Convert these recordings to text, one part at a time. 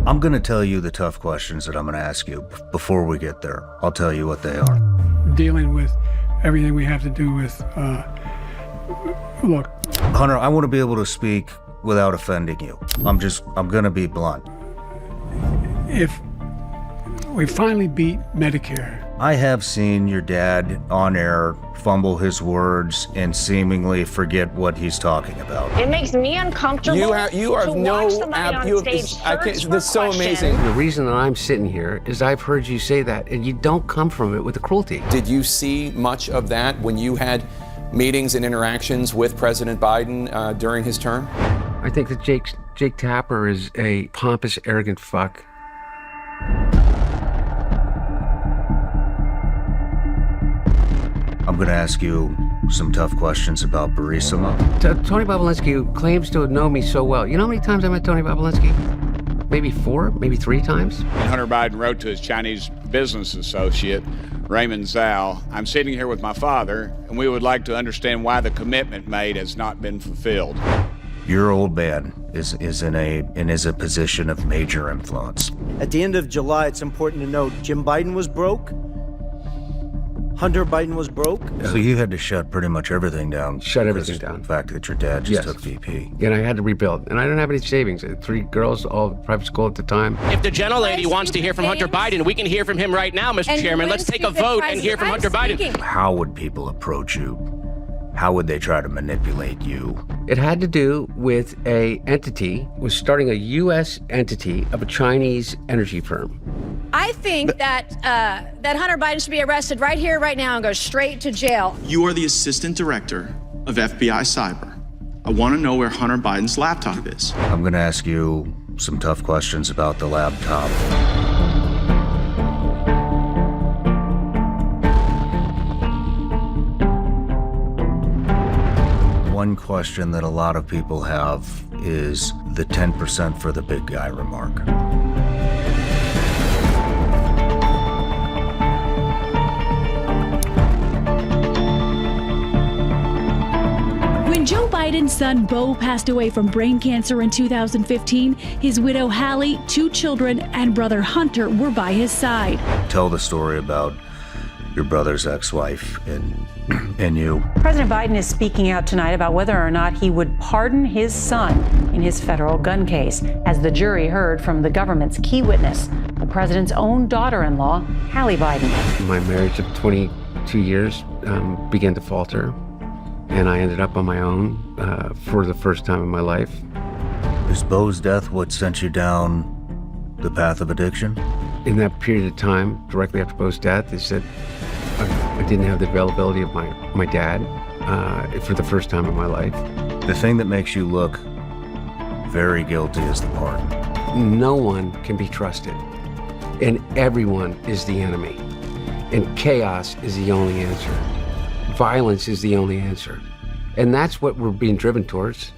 I'm going to tell you the tough questions that I'm going to ask you before we get there. I'll tell you what they are. Dealing with everything we have to do with, look. Hunter, I want to be able to speak without offending you. I'm going to be blunt. If we finally beat Medicare. I have seen your dad on air fumble his words and seemingly forget what he's talking about. It makes me uncomfortable. You are to no watch somebody on stage that's so amazing. The reason that I'm sitting here is I've heard you say that, and you don't come from it with the cruelty. Did you see much of that when you had meetings and interactions with President Biden during his term? I think that Jake Tapper is a pompous, arrogant fuck. I'm going to ask you some tough questions about Burisma. Tony Bobulinski claims to know me so well. You know how many times I met Tony Bobulinski? Maybe 4, maybe 3 times. Hunter Biden wrote to his Chinese business associate, Raymond Zhao, "I'm sitting here with my father, and we would like to understand why the commitment made has not been fulfilled." Your old man is in a position of major influence. At the end of July, it's important to note, Jim Biden was broke. Hunter Biden was broke. So you had to shut pretty much everything down. Shut everything down. The fact that your dad just took VP. And I had to rebuild. And I didn't have any savings. I had 3 girls, all private school at the time. If the gentlelady wants to hear from Hunter Biden, we can hear from him right now, Mr. Chairman. Let's take a vote and hear from Hunter Biden. How would people approach you? How would they try to manipulate you? It had to do with a entity, was starting a U.S. entity of a Chinese energy firm. I think that Hunter Biden should be arrested right here, right now, and go straight to jail. You are the assistant director of FBI Cyber. I want to know where Hunter Biden's laptop is. I'm going to ask you some tough questions about the laptop. One question that a lot of people have is the 10% for the big guy remark. When Joe Biden's son Beau passed away from brain cancer in 2015, his widow Hallie, 2 children, and brother Hunter were by his side. Tell the story about your brother's ex-wife and you. President Biden is speaking out tonight about whether or not he would pardon his son in his federal gun case, as the jury heard from the government's key witness, the president's own daughter-in-law, Hallie Biden. My marriage of 22 years began to falter, and I ended up on my own for the first time in my life. Is Beau's death what sent you down the path of addiction? In that period of time, directly after Beau's death, they said I didn't have the availability of my dad for the first time in my life. The thing that makes you look very guilty is the pardon. No one can be trusted, and everyone is the enemy. And chaos is the only answer. Violence is the only answer. And that's what we're being driven towards.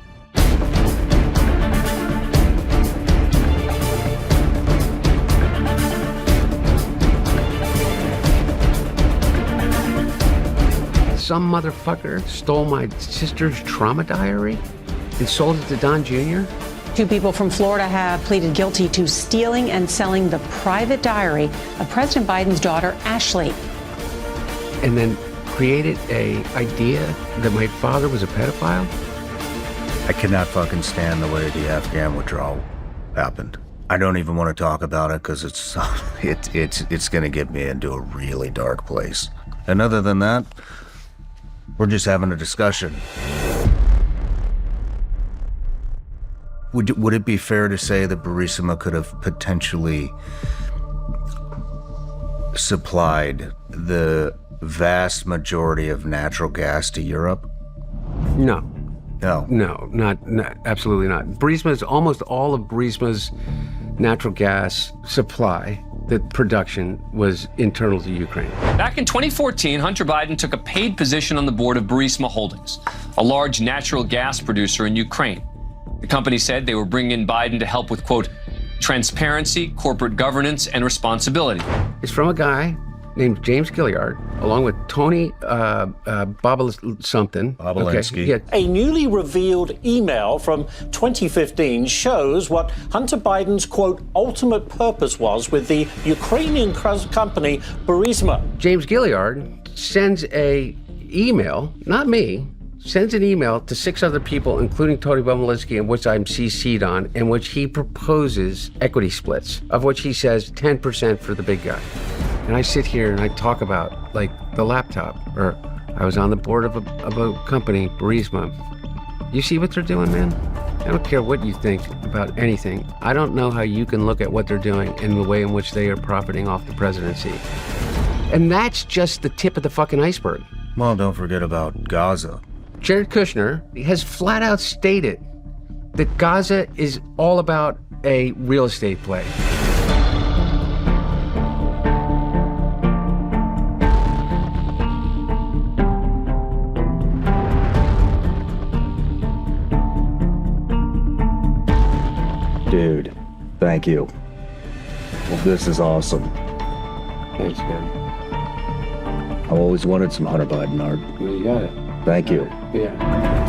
Some motherfucker stole my sister's trauma diary and sold it to Don Jr.? 2 people from Florida have pleaded guilty to stealing and selling the private diary of President Biden's daughter, Ashley. And then created an idea that my father was a pedophile? I cannot fucking stand the way the Afghan withdrawal happened. I don't even want to talk about it because it's going to get me into a really dark place. And other than that, we're just having a discussion. Would it be fair to say that Burisma could have potentially supplied the vast majority of natural gas to Europe? No. No. No, not absolutely not. Burisma's, almost all of Burisma's natural gas supply, the production, was internal to Ukraine. Back in 2014, Hunter Biden took a paid position on the board of Burisma Holdings, a large natural gas producer in Ukraine. The company said they were bringing in Biden to help with, quote, transparency, corporate governance, and responsibility. It's from a guy named James Gilliard, along with Tony Bobulinski. Bobulinski. Yeah. A newly revealed email from 2015 shows what Hunter Biden's, quote, ultimate purpose was with the Ukrainian company Burisma. James Gilliard sends a email, not me, sends an email to 6 other people, including Tony Bobulinski, in which I'm CC'd on, in which he proposes equity splits, of which he says 10% for the big guy. And I sit here and I talk about, like, the laptop, or I was on the board of a company, Burisma. You see what they're doing, man? I don't care what you think about anything. I don't know how you can look at what they're doing and the way in which they are profiting off the presidency. And that's just the tip of the fucking iceberg. Well, don't forget about Gaza. Jared Kushner has flat out stated that Gaza is all about a real estate play. Dude, thank you. Well, this is awesome. Thanks, man. I've always wanted some Hunter Biden art. Well, you got it. Thank you. Yeah.